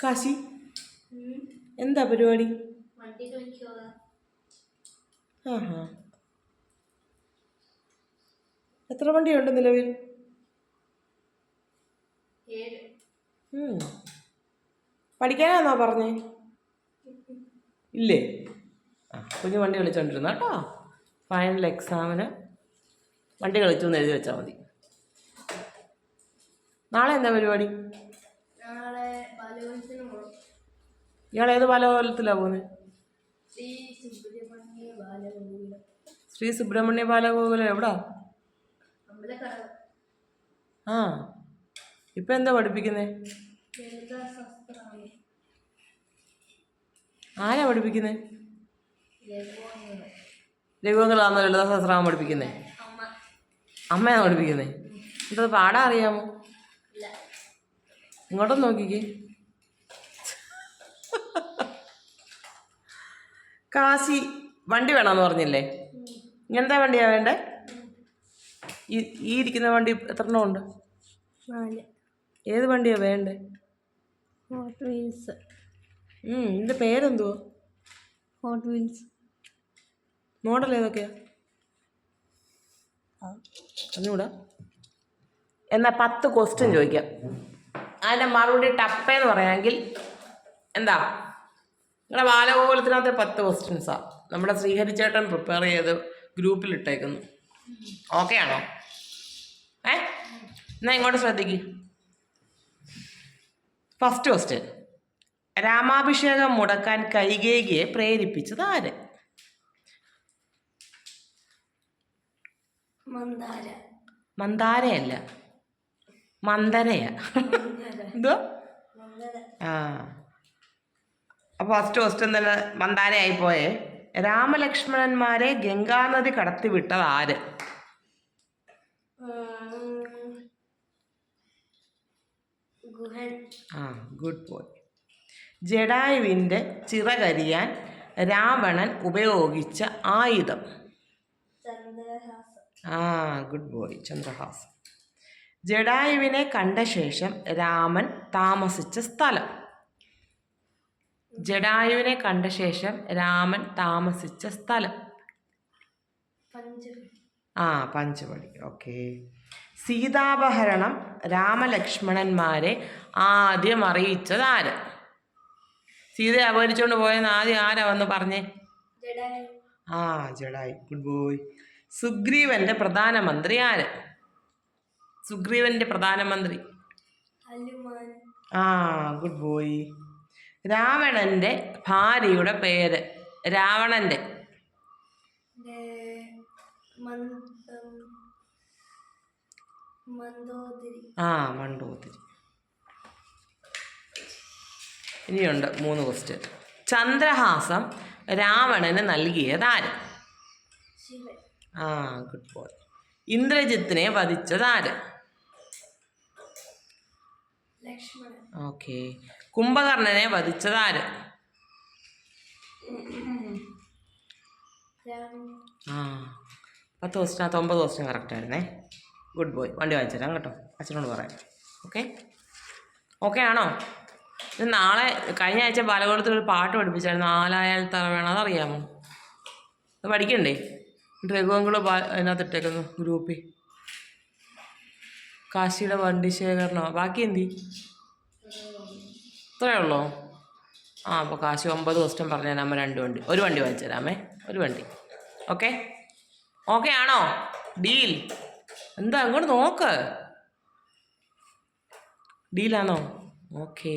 കാശി എന്താ പരിപാടി? ആഹാ, എത്ര വണ്ടിയുണ്ട് നിലവിൽ? പഠിക്കാനാന്നോ പറഞ്ഞേ? ഇല്ലേ? ആ, കുഞ്ഞു വണ്ടി കളിച്ചോണ്ടിരുന്നു കേട്ടോ. ഫൈനൽ എക്സാമിന് വണ്ടി കളിച്ചു എന്ന് എഴുതി വെച്ചാൽ മതി. നാളെ എന്താ പരിപാടി? ഇയാൾ ഏത് ബാലഗോകുലത്തിലാണ് പോകുന്നത്? ശ്രീ സുബ്രഹ്മണ്യ ബാലഗോകുലം എവിടാ? ആ, ഇപ്പൊ എന്താ പഠിപ്പിക്കുന്നേ? ആരാ പഠിപ്പിക്കുന്നേ? രഘുവങ്ങളാണോ ലളിതാ സഹസ്രനാമം പഠിപ്പിക്കുന്നേ? അമ്മയാണോ പഠിപ്പിക്കുന്നേ? എന്തത് പാടാ അറിയാമോ? ഇങ്ങോട്ടൊന്ന് നോക്കിക്കേ. കാശി വണ്ടി വേണമെന്ന് പറഞ്ഞില്ലേ? ഇങ്ങനത്തെ വണ്ടിയാ വേണ്ടേ? ഈ ഇരിക്കുന്ന വണ്ടി എത്ര എണ്ണം ഉണ്ട്? 4. ഏത് വണ്ടിയാ വേണ്ടേ? Hot wheels. ഇതിന്റെ പേരെന്തുവാ? Hot wheels. മോഡൽ ഏതൊക്കെയാ? അറിഞ്ഞൂടാ. എന്നാൽ 10 ക്വസ്റ്റ്യൻ ചോദിക്കാം. അതിൻ്റെ മറുപടി ടപ്പേന്ന് പറയാമെങ്കിൽ എന്താ? നിങ്ങളുടെ ബാലഗോകുലത്തിനകത്തെ 10 ക്വസ്റ്റ്യൻസാണ് നമ്മുടെ ശ്രീഹരിച്ചേട്ടൻ പ്രിപ്പയർ ചെയ്ത് ഗ്രൂപ്പിലിട്ടേക്കുന്നു. ഓക്കെ ആണോ? എന്നാൽ ഇങ്ങോട്ട് ശ്രദ്ധിക്കുക. ഫസ്റ്റ് ക്വസ്റ്റ്യൻ, രാമാഭിഷേകം മുടക്കാൻ കൈകേയിയെ പ്രേരിപ്പിച്ചത് ആര്? മന്ദാരയല്ല, മന്ദരയാ. എന്തോ? ആ, അപ്പോൾ ഫസ്റ്റ് ക്വസ്റ്റ്യൻ തന്നെ മന്ദാരയായി പോയേ. രാമലക്ഷ്മണന്മാരെ ഗംഗാനദി കടത്തിവിട്ടത് ആര്? ആ, ഗുഡ് ബോയ്. ജടായുവിൻ്റെ ചിറകരിയാൻ രാവണൻ ഉപയോഗിച്ച ആയുധം? ആ, ഗുഡ് ബോയ്, ചന്ദ്രഹാസം. ജടായുവിനെ കണ്ട ശേഷം രാമൻ താമസിച്ച സ്ഥലം? ജടായുവിനെ കണ്ട ശേഷം രാമൻ താമസിച്ച സ്ഥലം? ആ, പഞ്ചവടി. ഓക്കെ. സീതാപഹരണം രാമലക്ഷ്മണന്മാരെ ആദ്യം അറിയിച്ചത് ആര്? സീതയെ അപഹരിച്ചുകൊണ്ട് പോയെന്ന് ആദ്യം ആരാ വന്ന് പറഞ്ഞേ? ആ, ജടായു. Good boy. സുഗ്രീവന്റെ പ്രധാനമന്ത്രി ആര്? സുഗ്രീവന്റെ പ്രധാനമന്ത്രി? ആ, ഗുഡ് ബോയ്. രാവണന്റെ ഭാര്യയുടെ പേര്? രാവണന്റെ ആ, മണ്ഡോദരി. ഇനിയുണ്ട് 3 ക്വസ്റ്റ്യൻ. ചന്ദ്രഹാസം രാവണന് നൽകിയത് ആര്? ആ, ഗുഡ് ബോയ്. ഇന്ദ്രജിത്തിനെ വധിച്ചത് ആര്? ഓക്കെ. കുംഭകർണനെ വധിച്ചത് ആര്? ആ, 10 ക്വസ്റ്റ്യനകത്ത് 9 ക്വസ്റ്റ്യൻ കറക്റ്റ് ആയിരുന്നേ. Good boy. വണ്ടി വാങ്ങിച്ചു തരാം കേട്ടോ, അച്ഛനോട് പറയാം. ഓക്കെ, ഓക്കെ ആണോ? ഇത് നാളെ കഴിഞ്ഞ ആഴ്ച ബാലഗോകുലത്തിൽ ഒരു പാട്ട് പഠിപ്പിച്ചായിരുന്നു, ആലായാൽ തറ വേണം. അതറിയാമോ? അത് പഠിക്കണ്ടേ? രഘുവങ്കള് അതിനകത്ത് ഇട്ടേക്കുന്നു ഗ്രൂപ്പിൽ. കാശിയുടെ വണ്ടി ശേഖരണോ? ബാക്കി എന്തി? ഇത്രയേ ഉള്ളോ? ആ, അപ്പോൾ കാശി 9 ക്വസ്റ്റ്യൻ പറഞ്ഞു തരാം. 2 വണ്ടി, 1 വണ്ടി വാങ്ങിച്ചു തരാമേ. 1 വണ്ടി. ഓക്കെ, ഓക്കെ ആണോ? ഡീൽ? എന്താ അങ്ങോട്ട് നോക്ക്. ഡീലാണോ? ഓക്കേ.